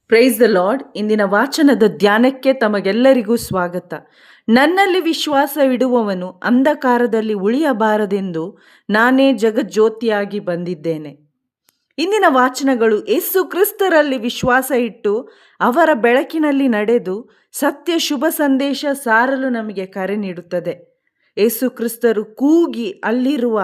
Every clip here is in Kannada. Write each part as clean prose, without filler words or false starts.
Price the lord. ಇಂದಿನ ವಾಚನದ ಧ್ಯಾನಕ್ಕೆ ತಮಗೆಲ್ಲರಿಗೂ ಸ್ವಾಗತ. ನನ್ನಲ್ಲಿ ವಿಶ್ವಾಸ ಇಡುವವನು ಅಂಧಕಾರದಲ್ಲಿ ಉಳಿಯಬಾರದೆಂದು ನಾನೇ ಜಗಜ್ಯೋತಿಯಾಗಿ ಬಂದಿದ್ದೇನೆ. ಇಂದಿನ ವಾಚನಗಳು ಯೇಸು ಕ್ರಿಸ್ತರಲ್ಲಿ ವಿಶ್ವಾಸ ಇಟ್ಟು ಅವರ ಬೆಳಕಿನಲ್ಲಿ ನಡೆದು ಸತ್ಯ ಶುಭ ಸಂದೇಶ ಸಾರಲು ನಮಗೆ ಕರೆ ನೀಡುತ್ತದೆ. ಯೇಸು ಕ್ರಿಸ್ತರು ಕೂಗಿ ಅಲ್ಲಿರುವ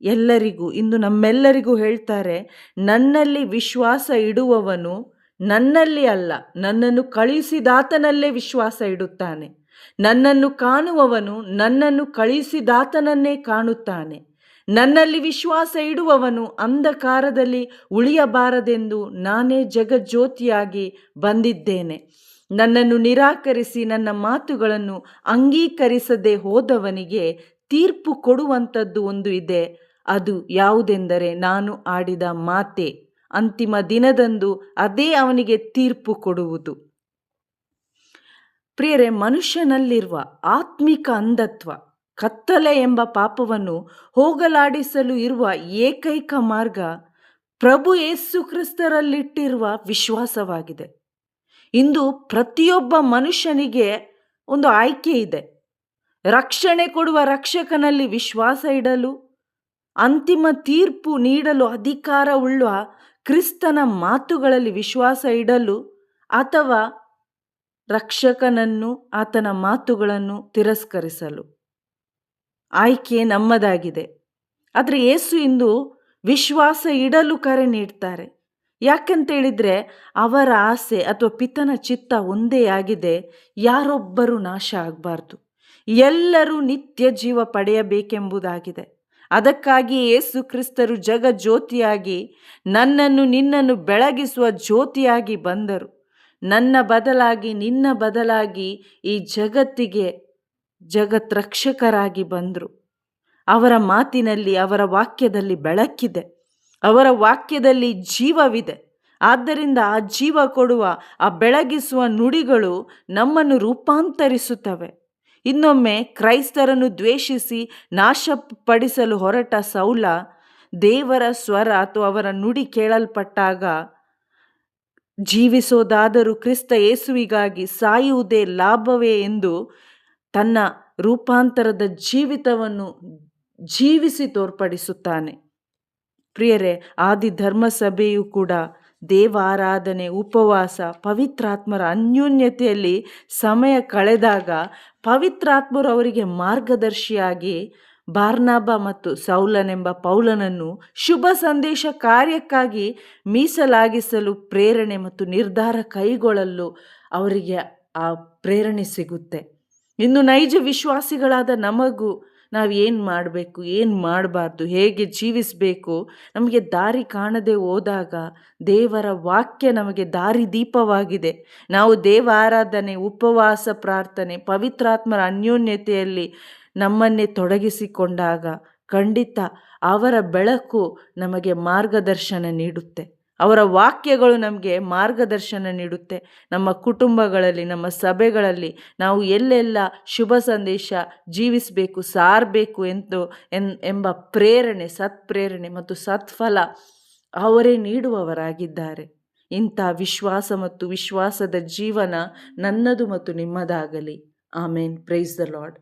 ಎಲ್ಲರಿಗೂ, ಇಂದು ನಮ್ಮೆಲ್ಲರಿಗೂ ಹೇಳ್ತಾರೆ, ನನ್ನಲ್ಲಿ ವಿಶ್ವಾಸ ಇಡುವವನು ನನ್ನಲ್ಲಿ ಅಲ್ಲ, ನನ್ನನ್ನು ಕಳುಹಿಸಿದಾತನಲ್ಲೇ ವಿಶ್ವಾಸ ಇಡುತ್ತಾನೆ. ನನ್ನನ್ನು ಕಾಣುವವನು ನನ್ನನ್ನು ಕಳುಹಿಸಿದಾತನನ್ನೇ ಕಾಣುತ್ತಾನೆ. ನನ್ನಲ್ಲಿ ವಿಶ್ವಾಸ ಇಡುವವನು ಅಂಧಕಾರದಲ್ಲಿ ಉಳಿಯಬಾರದೆಂದು ನಾನೇ ಜಗಜ್ಯೋತಿಯಾಗಿ ಬಂದಿದ್ದೇನೆ. ನನ್ನನ್ನು ನಿರಾಕರಿಸಿ ನನ್ನ ಮಾತುಗಳನ್ನು ಅಂಗೀಕರಿಸದೆ ಹೋದವನಿಗೆ ತೀರ್ಪು ಕೊಡುವಂಥದ್ದು ಒಂದು ಇದೆ. ಅದು ಯಾವುದೆಂದರೆ ನಾನು ಆಡಿದ ಮಾತೆ. ಅಂತಿಮ ದಿನದಂದು ಅದೇ ಅವನಿಗೆ ತೀರ್ಪು ಕೊಡುವುದು. ಪ್ರಿಯರೇ, ಮನುಷ್ಯನಲ್ಲಿರುವ ಆತ್ಮಿಕ ಅಂಧತ್ವ, ಕತ್ತಲೆ ಎಂಬ ಪಾಪವನ್ನು ಹೋಗಲಾಡಿಸಲು ಇರುವ ಏಕೈಕ ಮಾರ್ಗ ಪ್ರಭು ಯೇಸು ಕ್ರಿಸ್ತರಲ್ಲಿಟ್ಟಿರುವ ವಿಶ್ವಾಸವಾಗಿದೆ. ಇಂದು ಪ್ರತಿಯೊಬ್ಬ ಮನುಷ್ಯನಿಗೆ ಒಂದು ಆಯ್ಕೆ ಇದೆ. ರಕ್ಷಣೆ ಕೊಡುವ ರಕ್ಷಕನಲ್ಲಿ ವಿಶ್ವಾಸ ಇಡಲು, ಅಂತಿಮ ತೀರ್ಪು ನೀಡಲು ಅಧಿಕಾರವುಳ್ಳ ಕ್ರಿಸ್ತನ ಮಾತುಗಳಲ್ಲಿ ವಿಶ್ವಾಸ ಇಡಲು, ಅಥವಾ ರಕ್ಷಕನನ್ನು ಆತನ ಮಾತುಗಳನ್ನು ತಿರಸ್ಕರಿಸಲು. ಆಯ್ಕೆ ನಮ್ಮದಾಗಿದೆ. ಆದರೆ ಯೇಸು ಇಂದು ವಿಶ್ವಾಸ ಇಡಲು ಕರೆ ನೀಡ್ತಾರೆ. ಯಾಕಂತೇಳಿದರೆ ಅವರ ಆಸೆ ಅಥವಾ ಪಿತನ ಚಿತ್ತ ಒಂದೇ ಆಗಿದೆ, ಯಾರೊಬ್ಬರೂ ನಾಶ ಆಗಬಾರ್ದು, ಎಲ್ಲರೂ ನಿತ್ಯ ಜೀವ ಪಡೆಯಬೇಕೆಂಬುದಾಗಿದೆ. ಅದಕ್ಕಾಗಿ ಯೇಸು ಕ್ರಿಸ್ತರು ಜಗಜ್ಯೋತಿಯಾಗಿ ನನ್ನನ್ನು ನಿನ್ನನ್ನು ಬೆಳಗಿಸುವ ಜ್ಯೋತಿಯಾಗಿ ಬಂದರು. ನನ್ನ ಬದಲಾಗಿ, ನಿನ್ನ ಬದಲಾಗಿ ಈ ಜಗತ್ತಿಗೆ ಜಗತ್ ರಕ್ಷಕರಾಗಿ ಬಂದರು. ಅವರ ಮಾತಿನಲ್ಲಿ, ಅವರ ವಾಕ್ಯದಲ್ಲಿ ಬೆಳಕಿದೆ, ಅವರ ವಾಕ್ಯದಲ್ಲಿ ಜೀವವಿದೆ. ಆದ್ದರಿಂದ ಆ ಜೀವ ಕೊಡುವ, ಆ ಬೆಳಗಿಸುವ ನುಡಿಗಳು ನಮ್ಮನ್ನು ರೂಪಾಂತರಿಸುತ್ತವೆ. ಇನ್ನೊಮ್ಮೆ ಕ್ರೈಸ್ತರನ್ನು ದ್ವೇಷಿಸಿ ನಾಶಪಡಿಸಲು ಹೊರಟ ಸೌಲ ದೇವರ ಸ್ವರ ಅಥವಾ ಅವರ ನುಡಿ ಕೇಳಲ್ಪಟ್ಟಾಗ ಜೀವಿಸೋದಾದರೂ ಕ್ರಿಸ್ತ ಯೇಸುವಿಗಾಗಿ ಸಾಯುವುದೇ ಲಾಭವೇ ಎಂದು ತನ್ನ ರೂಪಾಂತರದ ಜೀವಿತವನ್ನು ಜೀವಿಸಿ ತೋರ್ಪಡಿಸುತ್ತಾನೆ. ಪ್ರಿಯರೇ, ಆದಿ ಧರ್ಮಸಭೆಯು ಕೂಡ ದೇವಾರಾಧನೆ, ಉಪವಾಸ, ಪವಿತ್ರಾತ್ಮರ ಅನ್ಯೋನ್ಯತೆಯಲ್ಲಿ ಸಮಯ ಕಳೆದಾಗ ಪವಿತ್ರಾತ್ಮರು ಅವರಿಗೆ ಮಾರ್ಗದರ್ಶಿಯಾಗಿ ಬಾರ್ನಬ ಮತ್ತು ಸೌಲನೆಂಬ ಪೌಲನನ್ನು ಶುಭ ಸಂದೇಶ ಕಾರ್ಯಕ್ಕಾಗಿ ಮೀಸಲಾಗಿಸಲು ಪ್ರೇರಣೆ ಮತ್ತು ನಿರ್ಧಾರ ಕೈಗೊಳ್ಳಲು ಅವರಿಗೆ ಆ ಪ್ರೇರಣೆ ಸಿಗುತ್ತೆ. ಇನ್ನು ನೈಜ ವಿಶ್ವಾಸಿಗಳಾದ ನಮಗೂ ನಾವು ಏನು ಮಾಡಬೇಕು, ಏನು ಮಾಡಬಾರ್ದು, ಹೇಗೆ ಜೀವಿಸಬೇಕು ನಮಗೆ ದಾರಿ ಕಾಣದೆ ಹೋದಾಗ ದೇವರ ವಾಕ್ಯ ನಮಗೆ ದಾರಿ ದೀಪವಾಗಿದೆ. ನಾವು ದೇವ ಆರಾಧನೆ, ಉಪವಾಸ, ಪ್ರಾರ್ಥನೆ, ಪವಿತ್ರಾತ್ಮರ ಅನ್ಯೋನ್ಯತೆಯಲ್ಲಿ ನಮ್ಮನ್ನೇ ತೊಡಗಿಸಿಕೊಂಡಾಗ ಖಂಡಿತ ಅವರ ಬೆಳಕು ನಮಗೆ ಮಾರ್ಗದರ್ಶನ ನೀಡುತ್ತೆ. ಅವರ ವಾಕ್ಯಗಳು ನಮಗೆ ಮಾರ್ಗದರ್ಶನ ನೀಡುತ್ತೆ. ನಮ್ಮ ಕುಟುಂಬಗಳಲ್ಲಿ, ನಮ್ಮ ಸಭೆಗಳಲ್ಲಿ ನಾವು ಎಲ್ಲೆಲ್ಲ ಶುಭ ಸಂದೇಶ ಜೀವಿಸಬೇಕು, ಸಾರಬೇಕು ಎಂಬ ಪ್ರೇರಣೆ, ಸತ್ಪ್ರೇರಣೆ ಮತ್ತು ಸತ್ಫಲ ಅವರೇ ನೀಡುವವರಾಗಿದ್ದಾರೆ. ಇಂಥ ವಿಶ್ವಾಸ ಮತ್ತು ವಿಶ್ವಾಸದ ಜೀವನ ನನ್ನದು ಮತ್ತು ನಿಮ್ಮದಾಗಲಿ. ಆಮೇನ್. Praise the lord.